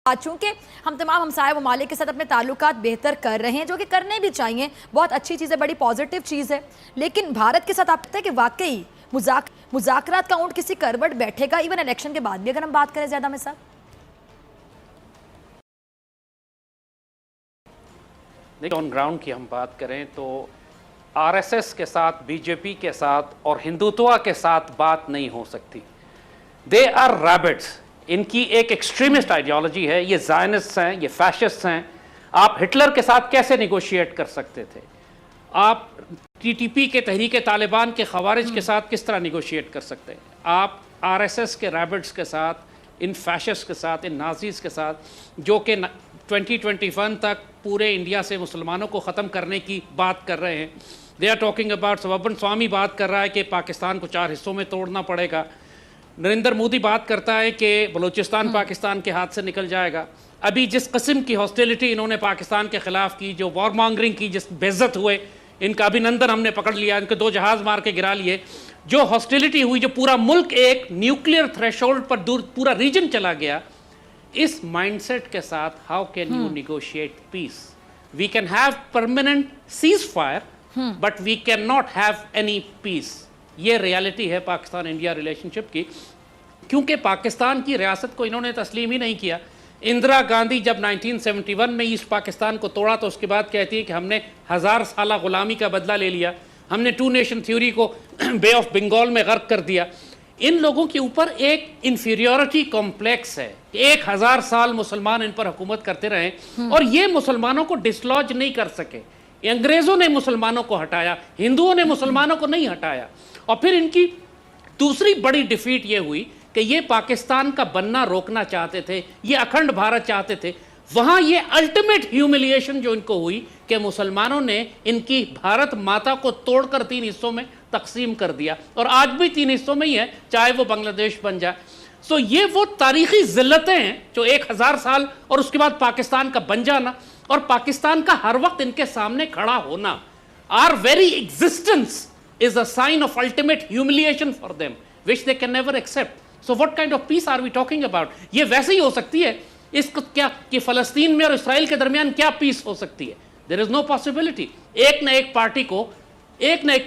चूंकि हम तमाम हमसाया ममालिक के साथ अपने ताल्लुकात बेहतर कर रहे हैं, जो कि करने भी चाहिए, बहुत अच्छी चीज़ है, बड़ी पॉजिटिव चीज़ है। लेकिन भारत के साथ आप कहते हैं कि वाकई मुज़ाकरात का ऊंट किसी करवट बैठेगा, इवन इलेक्शन के बाद भी अगर हम बात करें ज़्यादा में साहब? देखिए, ऑन ग्राउंड की हम बात करें तो आरएसएस के साथ, बीजेपी के साथ और हिंदुत्व के साथ बात नहीं हो सकती। They are rabbits. इनकी एक एक्सट्रीमिस्ट आइडियोलॉजी है, ये ज़ायनिस्ट हैं, ये फैशिस्ट हैं। आप हिटलर के साथ कैसे निगोशिएट कर सकते थे? आप टीटीपी के तहरीक तालिबान के खवारिज के साथ किस तरह निगोशिएट कर सकते हैं? आप आरएसएस के रैबिट्स के साथ, इन फैशिस्ट के साथ, इन नाजीज़ के साथ, जो कि 2021 तक पूरे इंडिया से मुसलमानों को ख़त्म करने की बात कर रहे हैं। They are talking about, Subramanian Swamy बात कर रहा है कि पाकिस्तान को 4 हिस्सों में तोड़ना पड़ेगा। नरेंद्र मोदी बात करता है कि बलूचिस्तान पाकिस्तान के हाथ से निकल जाएगा। अभी जिस किस्म की हॉस्टिलिटी इन्होंने पाकिस्तान के खिलाफ की, जो वॉर मॉन्गरिंग की, जिस बेइज्जत हुए, इनका अभिनंदन हमने पकड़ लिया, इनके 2 जहाज़ मार के गिरा लिए। जो हॉस्टिलिटी हुई, जो पूरा मुल्क एक न्यूक्लियर थ्रेशोल्ड पर दूर पूरा रीजन चला गया, इस माइंडसेट के साथ how can you negotiate peace? We can have permanent ceasefire, but we can not have any peace. ये रियलिटी है पाकिस्तान इंडिया रिलेशनशिप की, क्योंकि पाकिस्तान की रियासत को इन्होंने तस्लीम ही नहीं किया। इंदिरा गांधी जब 1971 में ईस्ट पाकिस्तान को तोड़ा तो उसके बाद कहती है कि हमने 1000 साल गुलामी का बदला ले लिया, हमने 2 नेशन थ्योरी को बे ऑफ बंगाल में गर्क कर दिया। इन लोगों के ऊपर एक इंफीरियरिटी कॉम्प्लेक्स है कि 1000 साल मुसलमान इन पर हुकूमत करते रहे और ये मुसलमानों को डिसलॉज नहीं कर सके। अंग्रेजों ने मुसलमानों को हटाया, हिंदुओं ने मुसलमानों को नहीं हटाया। और फिर इनकी दूसरी बड़ी डिफीट ये हुई कि ये पाकिस्तान का बनना रोकना चाहते थे, ये अखंड भारत चाहते थे। वहां ये अल्टीमेट ह्यूमिलिएशन जो इनको हुई कि मुसलमानों ने इनकी भारत माता को तोड़कर 3 हिस्सों में तकसीम कर दिया और आज भी 3 हिस्सों में ही है, चाहे वो बांग्लादेश बन जाए। सो ये वो तारीखी जिल्लतें हैं जो 1000 साल और उसके बाद पाकिस्तान का बन जाना और पाकिस्तान का हर वक्त इनके सामने खड़ा होना, our very existence is a sign of ultimate humiliation for them, which they can never accept. So what kind of peace are we talking about? ये वैसे ही हो सकती है इसको क्या कि फ़लस्तीन में और इसराइल के दरमियान क्या पीस हो सकती है? There is no possibility. एक न एक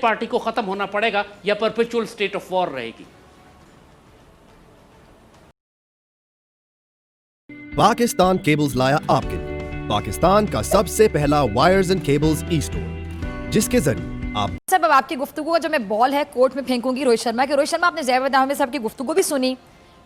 पार्टी को ख़त्म होना पड़ेगा या परपेचुअल स्टेट ऑफ वॉर रहेगी। पाकिस्तान केबल्स लाया आपके लिए पाकिस्तान का सबसे पहला वायर्स एंड केबल्स ई-स्टोर, जिसके जरिए अब आपकी गुफ्तगू का जो मैं बॉल है कोर्ट में फेंकूंगी रोहित शर्मा के। रोहित शर्मा, आपने ज़ैद अहमद साहब की गुफ्तगू भी सुनी,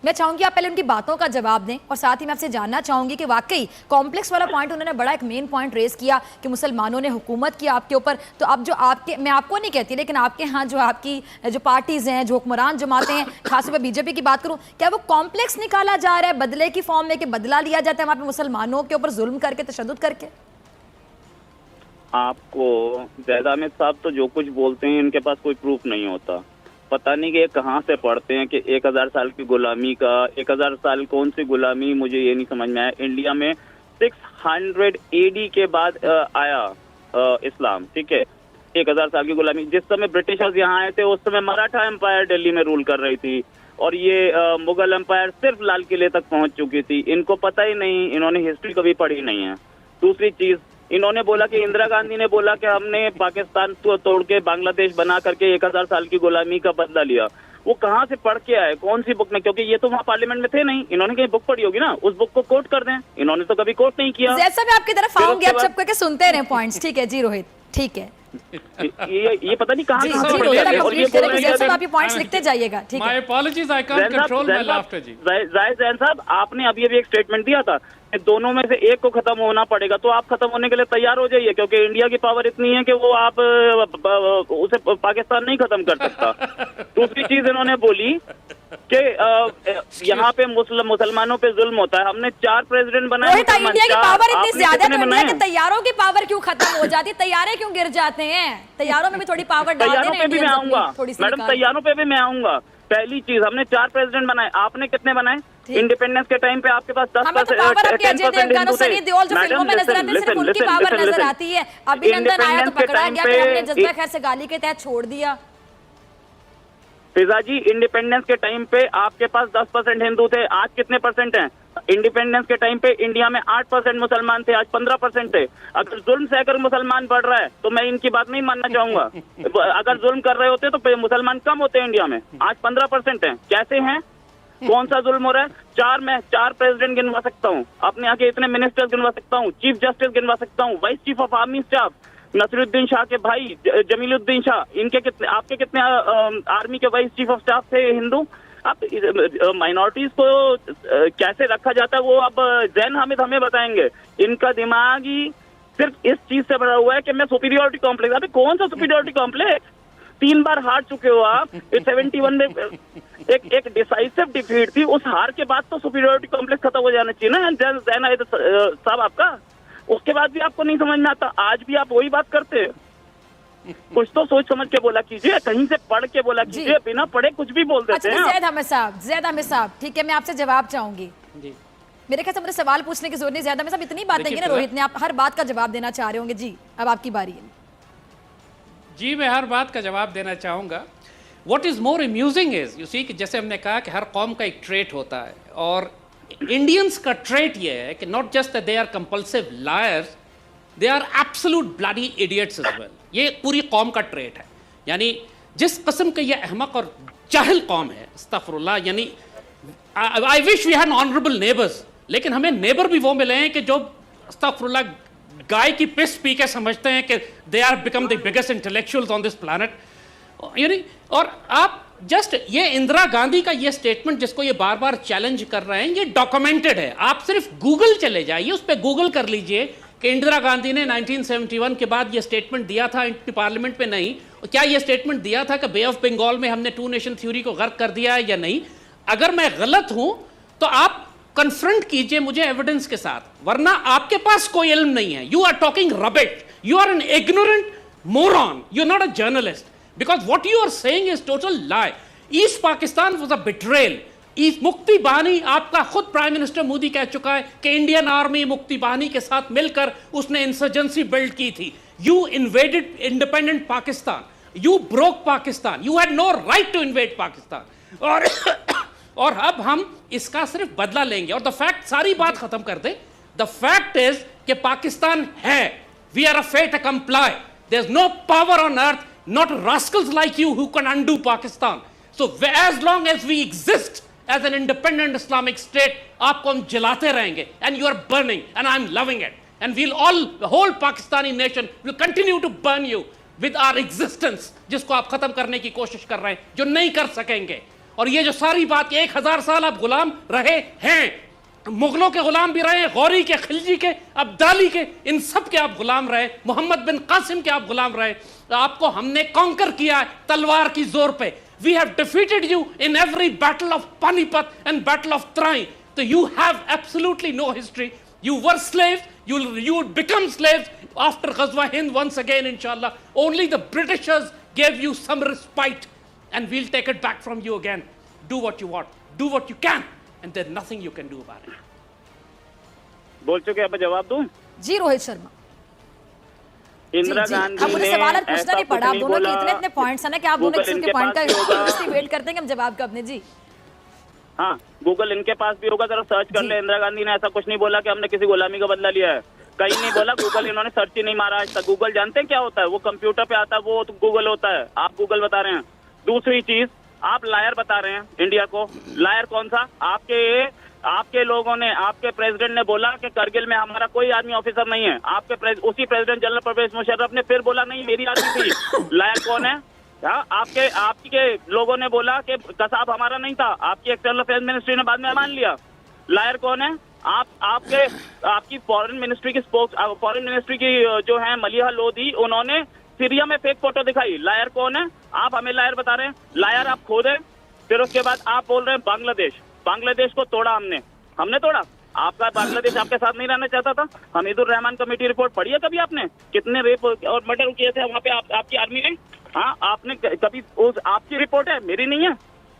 मैं चाहूंगी आप पहले उनकी बातों का जवाब दें और साथ ही मैं आपसे जानना चाहूंगी कि वाकई कॉम्प्लेक्स वाला पॉइंट उन्होंने बड़ा एक मेन पॉइंट रेज किया कि मुसलमानों ने हुकूमत की आपके ऊपर। तो अब जो आपके, मैं आपको नहीं कहती, लेकिन आपके यहाँ जो आपकी जो पार्टीज़ हैं, जो हुक्मरान जमातें हैं, खासतौर पर बीजेपी की बात करूँ, क्या वो कॉम्प्लेक्स निकाला जा रहा है बदले की फॉर्म में कि बदला लिया जाता है वहाँ पर मुसलमानों के ऊपर जुल्म करके, तशद्दुद करके? आपको ज़ैद अहमद साहब तो जो कुछ बोलते हैं इनके पास कोई प्रूफ नहीं होता। पता नहीं कि ये कहाँ से पढ़ते हैं कि 1000 साल की गुलामी का, 1000 साल कौन सी गुलामी, मुझे ये नहीं समझ में आया। इंडिया में 600 AD के बाद आया इस्लाम, ठीक है। 1000 साल की गुलामी, जिस समय ब्रिटिशर्स यहाँ आए थे उस समय मराठा एम्पायर दिल्ली में रूल कर रही थी और ये मुगल एम्पायर सिर्फ लाल किले तक पहुंच चुकी थी। इनको पता ही नहीं, इन्होंने हिस्ट्री कभी पढ़ी नहीं है। दूसरी चीज, इन्होंने बोला कि इंदिरा गांधी ने बोला कि हमने पाकिस्तान को तोड़ के बांग्लादेश बना करके 1000 साल की गुलामी का बदला लिया। वो कहाँ से पढ़ के आए, कौन सी बुक में? क्योंकि ये तो वहाँ पार्लियामेंट में थे नहीं, इन्होंने कहीं बुक पढ़ी होगी ना, उस बुक को कोट कर दें। इन्होंने तो कभी कोट नहीं किया। जैसा मैं आपकी तरफ आऊंगी, आप सबको के सुनते रहे पॉइंट्स, ठीक है जी रोहित, ठीक है। ये पता नहीं कहाँ आप ये पॉइंट्स लिखते जाइएगा, ठीक है। My apologies, I can't control my laughter जी। जाहिद जैन साहब, आपने अभी एक स्टेटमेंट दिया था, दोनों में से एक को खत्म होना पड़ेगा, तो आप खत्म होने के लिए तैयार हो जाइए, क्योंकि इंडिया की पावर इतनी है कि वो आप उसे पाकिस्तान नहीं खत्म कर सकता। दूसरी चीज इन्होंने बोली कि यहाँ पे मुसलमानों पे जुल्म होता है। हमने 4 प्रेसिडेंट बनाए। इंडिया की पावर इतनी ज्यादा है तो इंडिया के तैयारों की पावर क्यों खत्म हो जाती है? तैयारे क्यों गिर जाते हैं? तैयारों में भी थोड़ी पावर डाल देना। तैयारों पे भी मैं आऊंगा मैडम, तैयारों पे भी मैं आऊंगा। पहली चीज, हमने 4 प्रेसिडेंट बनाए, आपने कितने बनाए? इंडिपेंडेंस के टाइम पे आपके पास 10% आती है। अभिनंदन आया तो पकड़ा गया, हमने जज्बा खैर से गाली के तहत छोड़ दिया। फिजा जी, इंडिपेंडेंस के टाइम पे आपके पास 10% हिंदू थे, आज कितने परसेंट हैं? इंडिपेंडेंस के टाइम पे इंडिया में 8% मुसलमान थे, आज 15% थे। अगर जुल्म से अगर मुसलमान बढ़ रहा है तो मैं इनकी बात नहीं मानना चाहूंगा। अगर जुल्म कर रहे होते तो मुसलमान कम होते हैं इंडिया में, आज 15% हैं। कैसे हैं? कौन सा जुल्म हो रहा है? मैं 4 प्रेसिडेंट गिनवा सकता हूँ, अपने यहाँ के इतने मिनिस्टर्स गिनवा सकता हूँ, चीफ जस्टिस गिनवा सकता हूँ, vice chief of army staff Naseeruddin Shah के भाई जमीलुद्दीन शाह, इनके कितने, आपके कितने आर्मी के वाइस चीफ ऑफ स्टाफ थे हिंदू। अब माइनॉरिटीज को कैसे रखा जाता है वो अब जैन हामिद हमें बताएंगे। इनका दिमाग ही सिर्फ इस चीज से भरा हुआ है कि मैं सुपीरियोरिटी कॉम्प्लेक्स। अभी कौन सा सुपीरियोरिटी कॉम्प्लेक्स? 3 बार हार चुके हो आप। 71 में एक डिसाइसिव डिफीट थी, उस हार के बाद तो सुपीरियोरिटी कॉम्प्लेक्स खत्म हो जाना चाहिए ना जैन हामिद साहब आपका। उसके बाद भी आपको नहीं समझ में आता, आज भी आप वही बात करते हैं। कुछ तो सोच समझ के बोला कीजिए, कहीं से पढ़ के बोला कीजिए, बिना पढ़े कुछ भी बोल देते हैं। जैद अहमद साहब, ठीक है, मैं आपसे जवाब चाहूंगी। मेरे ख्याल से मुझे सवाल पूछने की जरूरत नहीं, जैद अहमद साहब इतनी बात नहीं है ना रोहित ने, आप हर बात का जवाब देना चाह रहे होंगे। जी अब आपकी बारी है। जी मैं हर बात का जवाब देना चाहूँगा। What is more amusing is you see कि जैसे हमने कहा कि हर कौम का एक ट्रेट होता है, और इंडियंस का ट्रेट ये है कि not just they are compulsive liars, they are absolute bloody idiots as well. ये पूरी कौम का ट्रेट है। यानी जिस किस्म का ये अहमक और जाहिल कौम है, अस्तगफिरुल्लाह, यानी I wish we had honourable neighbours, लेकिन हमें नेबर भी वो मिले हैं कि जो अस्तगफिरुल्लाह गाय की पिस पी के समझते हैं कि they are become the biggest intellectuals on this planet. यानी और आप जस्ट ये इंदिरा गांधी का ये स्टेटमेंट जिसको ये बार बार चैलेंज कर रहे हैं, ये डॉक्यूमेंटेड है। आप सिर्फ गूगल चले जाइए, उस पर गूगल कर लीजिए कि इंदिरा गांधी ने 1971 के बाद ये स्टेटमेंट दिया था पार्लियामेंट में नहीं, क्या ये स्टेटमेंट दिया था कि बे ऑफ बंगाल में हमने 2 नेशन थ्योरी को गर्क कर दिया है या नहीं। अगर मैं गलत हूं तो आप कन्फ्रंट कीजिए मुझे एविडेंस के साथ, वरना आपके पास कोई इल्म नहीं है। You are talking rubbish, you are an ignorant moron, you are not a journalist, because what you are saying is total lie. East Pakistan was a betrayal. East मुक्ति बाहिनी, आपका खुद प्राइम मिनिस्टर मोदी कह चुका है कि इंडियन आर्मी मुक्ति बाहिनी के साथ मिलकर उसने इंसर्जेंसी बिल्ड की थी। You invaded independent Pakistan. You broke Pakistan. You had no right to invade Pakistan. और अब हम इसका सिर्फ बदला लेंगे। और द फैक्ट, सारी बात खत्म कर दे, द फैक्ट इज कि पाकिस्तान है, we are a fate to comply, there is no power on earth, not rascals like you who can undo Pakistan. So as long as we exist as an independent Islamic state, आपको हम जलाते रहेंगे, and you are burning, and I'm loving it, and we'll all, the whole Pakistani nation will continue to burn you with our existence, जिसको आप खत्म करने की कोशिश कर रहे हैं, जो नहीं कर सकेंगे। और ये जो सारी बात 1000 साल आप गुलाम रहे हैं, मुगलों के गुलाम भी रहे, गौरी के, खिलजी के, अब्दाली के, इन सब के आप गुलाम रहे, मोहम्मद बिन कासिम के आप गुलाम रहे। तो आपको हमने कॉन्कर किया है तलवार की जोर पे। We have defeated you in every battle of Panipat and battle of Trai. तो you have absolutely no history. You were slaves, you would become slaves after Ghazwa Hind once again, inshallah. Only the Britishers gave you some respite, and we'll take it back from you again. Do what you want, do what you can, and there's nothing you can do about it. बोल चुके, अब जवाब दूं? जी रोहित शर्मा। इंदिरा गांधी अब मुझे सवाल पूछना नहीं पड़ा, आप दोनों के इतने पॉइंट्स हैं ना कि आप दोनों के पॉइंट का वेट करते हैं कि हम जवाब कब दें। जी हाँ, गूगल इनके पास भी होगा, जरा सर्च कर ले। इंदिरा गांधी ने ऐसा कुछ नहीं बोला कि हमने किसी गुलामी का बदला लिया है, कहीं नहीं बोला। गूगल इन्होंने सर्च ही नहीं मारा आज तक। गूगल जानते हैं क्या होता है? वो कंप्यूटर पे आता है, वो तो गूगल होता है। आप गूगल बता रहे हैं। दूसरी चीज, आप लायर बता रहे हैं इंडिया को। लायर कौन सा? आपके लोगों ने, आपके प्रेसिडेंट ने बोला कि करगिल में हमारा कोई आर्मी ऑफिसर नहीं है। उसी प्रेसिडेंट जनरल परवेज मुशर्रफ ने फिर बोला नहीं मेरी आर्मी थी। लायर कौन है? आपके लोगों ने बोला कि कसाब हमारा नहीं था, आपकी एक्सटर्नल अफेयर्स मिनिस्ट्री ने बाद में मान लिया। लायर कौन है? आपकी फॉरेन मिनिस्ट्री की जो है मलिहा लोधी, उन्होंने सीरिया में फेक फोटो दिखाई। लायर कौन है? आप हमें लायर बता रहे हैं। लायर आप खुद हैं। फिर उसके बाद आप बोल रहे हैं बांग्लादेश को तोड़ा हमने तोड़ा। आपका बांग्लादेश आपके साथ नहीं रहना चाहता था। हमीदुर रहमान कमेटी रिपोर्ट पढ़ी है कभी आपने? कितने रेप और मर्डर किए थे वहाँ पे आपकी आर्मी ने? हाँ, आपने कभी आपकी रिपोर्ट है, मेरी नहीं है,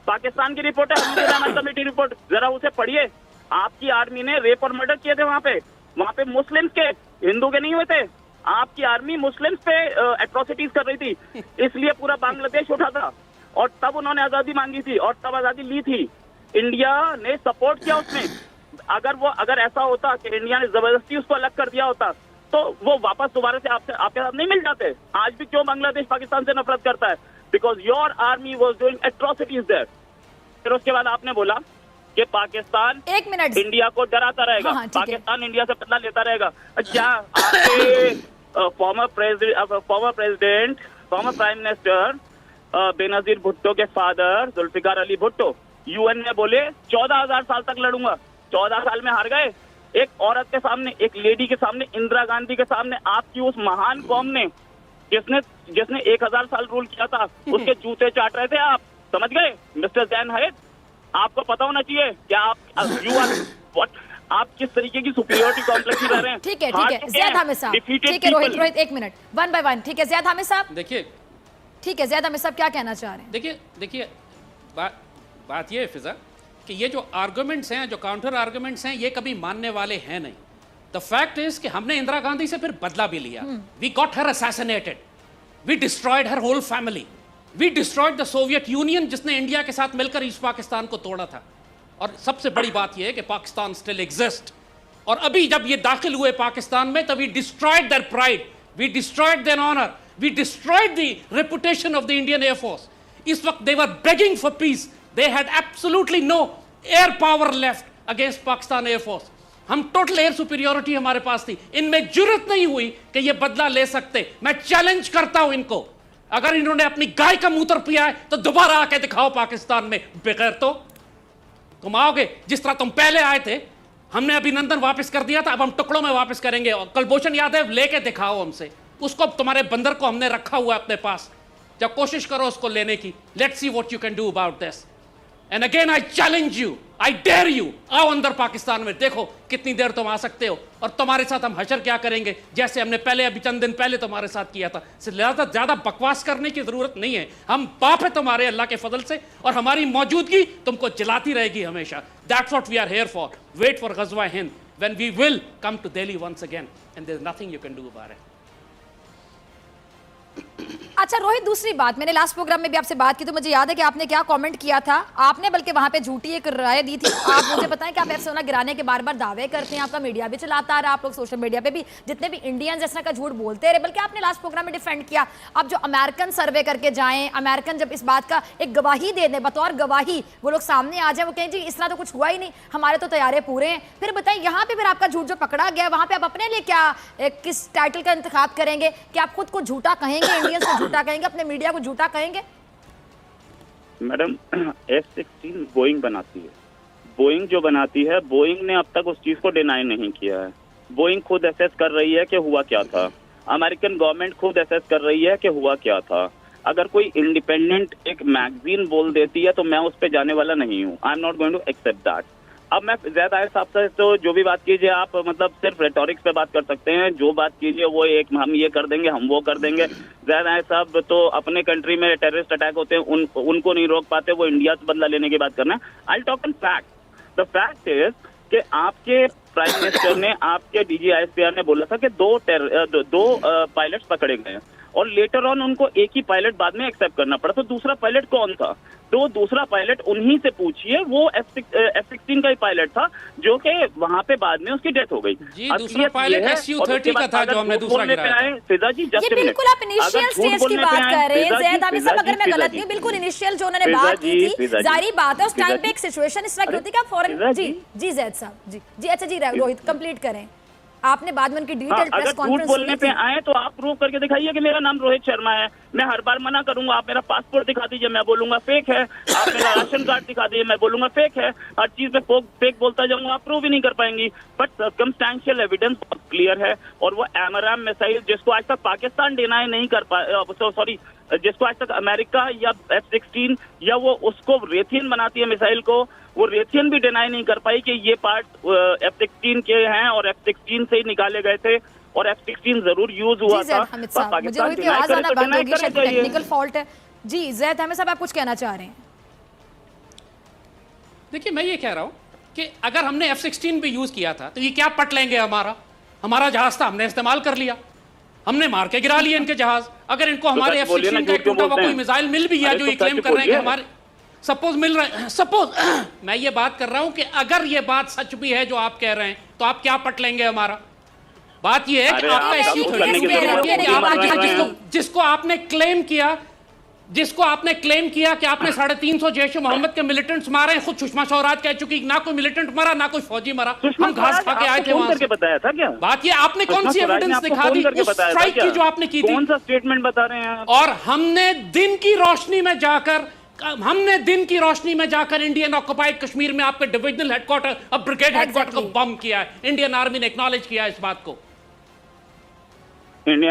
पाकिस्तान की रिपोर्ट है, हमीदुर रहमान कमेटी रिपोर्ट, जरा उसे पढ़िए। आपकी आर्मी ने रेप और मर्डर किए थे वहाँ पे मुस्लिम्स के, हिंदू के नहीं हुए थे। आपकी आर्मी मुस्लिम्स पे एट्रोसिटीज कर रही थी, इसलिए पूरा बांग्लादेश उठा था। और तब उन्होंने आजादी मांगी थी और तब आजादी ली थी। इंडिया ने सपोर्ट किया उसमें। अगर ऐसा होता कि इंडिया ने जबरदस्ती उसको अलग कर दिया होता तो वो वापस दोबारा से आपके साथ नहीं मिल जाते। आज भी क्यों बांग्लादेश पाकिस्तान से नफरत करता है? Because your army was doing atrocities there. फिर उसके बाद आपने बोला कि पाकिस्तान 1 मिनट इंडिया को डराता रहेगा, हाँ, ठीक है। पाकिस्तान इंडिया से बदला लेता रहेगा। क्या आपके former president former prime minister Benazir Bhutto के फादर जुल्फिकार अली भुट्टो यूएन में बोले 14,000 साल तक लड़ूंगा, 14 साल में हार गए। एक औरत के सामने, एक लेडी के सामने, इंदिरा गांधी के सामने, आपकी उस महान कौम ने जिसने 1000 साल रूल किया था, उसके जूते चाट रहे थे आप। समझ गए मिस्टर जैन हैद? आपको पता होना चाहिए क्या आप किस तरीके की सुपीरियरिटी कॉम्प्लेक्स में रह रहे हैं। ठीक है ज़ैद हामिद साहब, ठीक है रोहित 1 मिनट 1 बाय 1। ठीक है ज़ैद हामिद साहब, देखिए ठीक है ज़ैद हामिद साहब क्या कहना चाह रहे हैं? देखिए बात ये है फिजा कि ये जो आर्गुमेंट्स हैं, जो काउंटर आर्गुमेंट्स हैं, ये कभी मानने वाले हैं नहीं। द फैक्ट इज कि हमने इंदिरा गांधी से फिर बदला भी लिया। We got her assassinated, we destroyed her whole family, we destroyed the Soviet Union जिसने इंडिया के साथ मिलकर ईस्ट पाकिस्तान को तोड़ा था। और सबसे बड़ी बात यह है कि पाकिस्तान स्टिल एग्जिस्ट। और अभी जब ये दाखिल हुए पाकिस्तान में, तब we destroyed their pride, we destroyed their honour, we destroyed the reputation of the Indian air force. इस वक्त they were begging for peace, they had absolutely no air power left against Pakistan air force. हम टोटल एयर सुपीरियोरिटी हमारे पास थी, इनमें जुर्रत नहीं हुई कि ये बदला ले सकते। मैं चैलेंज करता हूं इनको, अगर इन्होंने अपनी गाय का मूत्र पिया है तो दोबारा आके दिखाओ पाकिस्तान में। बगैर तो तुम आओगे जिस तरह तुम पहले आए थे, हमने अभिनंदन वापस कर दिया था, अब हम टुकड़ों में वापस करेंगे। और कुलभूषण यादव लेके दिखाओ हमसे उसको, तुम्हारे बंदर को हमने रखा हुआ है अपने पास, जब कोशिश करो उसको लेने की। Let's see what you can do about this. And again I challenge you, I dare you, आओ अंदर पाकिस्तान में, देखो कितनी देर तुम आ सकते हो और तुम्हारे साथ हम हशर क्या करेंगे, जैसे हमने पहले अभी चंद दिन पहले तुम्हारे साथ किया था। लिहाजा ज्यादा बकवास करने की जरूरत नहीं है। हम बाप है तुम्हारे अल्लाह के फजल से, और हमारी मौजूदगी तुमको जलाती रहेगी हमेशा। That's what we are here for. Wait for Ghazwa Hind when we will come to Delhi once again and there is nothing you can do about it. अच्छा रोहित, दूसरी बात, मैंने लास्ट प्रोग्राम में भी आपसे बात की तो मुझे याद है कि आपने क्या कमेंट किया था। आपने बल्कि वहां पे झूठी एक राय दी थी। आप मुझे बताएं कि आप एफ-17 गिराने के बार बार दावे करते हैं, आपका मीडिया भी चलाता रहा, आप लोग सोशल मीडिया पे भी जितने भी इंडियंस इस तरह का झूठ बोलते रहे, बल्कि आपने लास्ट प्रोग्राम में डिफेंड किया। अब जो अमेरिकन सर्वे करके जाएं, अमेरिकन जब इस बात का एक गवाही दे दें, बतौर गवाही वो लोग सामने आ जाए, वो कहें जी इस तरह तो कुछ हुआ ही नहीं, हमारे तो तैयारे पूरे हैं। फिर बताइए यहाँ पे फिर आपका झूठ जो पकड़ा गया, वहां पे आप अपने लिए क्या किस टाइटल का इंतखाब करेंगे कि आप खुद को झूठा कहेंगे, इंडियंस को झूठा कहेंगे, अपने मीडिया को झूठा कहेंगे? मैडम F-16 बोइंग बनाती है, बोइंग जो बनाती है, बोइंग ने अब तक उस चीज को डिनाई नहीं किया है। बोइंग खुद एसेस कर रही है कि हुआ क्या था, अमेरिकन गवर्नमेंट खुद एसेस कर रही है कि हुआ क्या था। अगर कोई इंडिपेंडेंट एक मैगजीन बोल देती है तो मैं उस पर जाने वाला नहीं हूँ। I am not going to accept that. अब मैं ज़ैद आयत साहब से तो जो भी बात कीजिए आप, मतलब सिर्फ रेटोरिक्स पे बात कर सकते हैं, जो बात कीजिए वो एक हम ये कर देंगे, हम वो कर देंगे। ज़ैद आयत साहब तो अपने कंट्री में टेररिस्ट अटैक होते हैं, उनको नहीं रोक पाते, वो इंडिया से बदला लेने की बात करना है। I talk in fact. The fact is कि आपके प्राइम मिनिस्टर ने, आपके DGISPR ने बोला था कि दो पायलट्स पकड़े गए हैं, और लेटर ऑन उनको एक ही पायलट बाद में एक्सेप्ट करना पड़ा। तो दूसरा पायलट कौन था? तो दूसरा पायलट उन्हीं से पूछिए, वो F-16 का ही पायलट था जो कि वहां पे बाद में उसकी डेथ हो गई। जी, दूसरा पायलट SU-30 का था जो हमने दूसरा गिराया था। फिजा जी ये बिल्कुल आप इनिशियल स्टेज की बात कर रहे हैं ज़ैद हामिद साहब, अगर मैं गलत नहीं हूं, बिल्कुल इनिशियल जो उन्होंने बात की थी, जारी बात है उस टाइम पे एक सिचुएशन इस तरह की होती है कि आप फौरन जी ज़ैद साहब जी अच्छा जी रोहित कंप्लीट करें। आपने बाद में उनकी डिटेल प्रेस कॉन्फ्रेंस झूठ बोलने पे आए तो आप प्रूव करके दिखाइए कि मेरा नाम रोहित शर्मा है। मैं हर बार मना करूंगा, आप मेरा पासपोर्ट दिखा दीजिए, मैं बोलूंगा फेक है। आप मेरा राशन कार्ड दिखा दीजिए, मैं बोलूंगा फेक है। हर चीज में फेक बोलता जाऊंगा, आप प्रूव ही नहीं कर पाएंगी। बट सर्कमस्टेंशियल एविडेंस क्लियर है, और वो एमराम मिसाइल जिसको आज तक पाकिस्तान डिनाई नहीं कर पाया, सॉरी जिसको आज तक अमेरिका या F-16 या वो उसको रेथियन बनाती है मिसाइल को, वो रेथियन भी डिनाई नहीं कर पाई कि ये पार्ट F-16 के हैं और F-16 से ही निकाले गए थे, और F-16 जरूर यूज हुआ था। पाकिस्तान टेक्निकल फॉल्ट है। जी ज़ैद हामिद साहब, आप कुछ कहना चाह रहे हैं? देखिए, मैं ये कह रहा हूं कि अगर हमने F-16 भी यूज किया था तो ये क्या पट लेंगे? हमारा जहाज था, हमने इस्तेमाल कर लिया, हमने मार के गिरा लिए इनके जहाज। अगर इनको हमारे F-16 का टूटा हुआ कोई मिसाइल मिल भी गया जो ये क्लेम कर रहे हैं कि हमारे, सपोज मिल रहे हैं, सपोज मैं ये बात कर रहा हूं कि अगर ये बात सच भी है जो आप कह रहे हैं तो आप क्या पट लेंगे हमारा? बात ये है कि अरे आपका आप इश्यू सपोर्ट करने की जरूरत है, कि आपने मर रहे हैं। जिसको आपने क्लेम किया कि आपने 350 जैश मोहम्मद के मिलिटेंट्स मारे हैं, खुद सुषमा स्वराज कह चुकी ना कोई मिलिटेंट मरा ना कोई फौजी मरा, सुषमा हम घास स्वराज खा के आए आपको थे फोन वहां करके से। बताया था क्या? बात ये आपने कौन सी सुषमा स्वराज ने एविडेंस आपको दिखा फोन दी करके उस बताया था स्ट्राइक क्या? की जो आपने की थी? कौन सा स्टेटमेंट बता रहे हैं आप? और हमने दिन की रोशनी में जाकर इंडियन ऑक्युपाइड कश्मीर में आपके डिविजनल हेडक्वार्टर अब ब्रिगेड हेडक्वार्टर को Exactly. बम किया है। इंडियन आर्मी ने एक्नॉलेज किया है इस बात को। इंडिया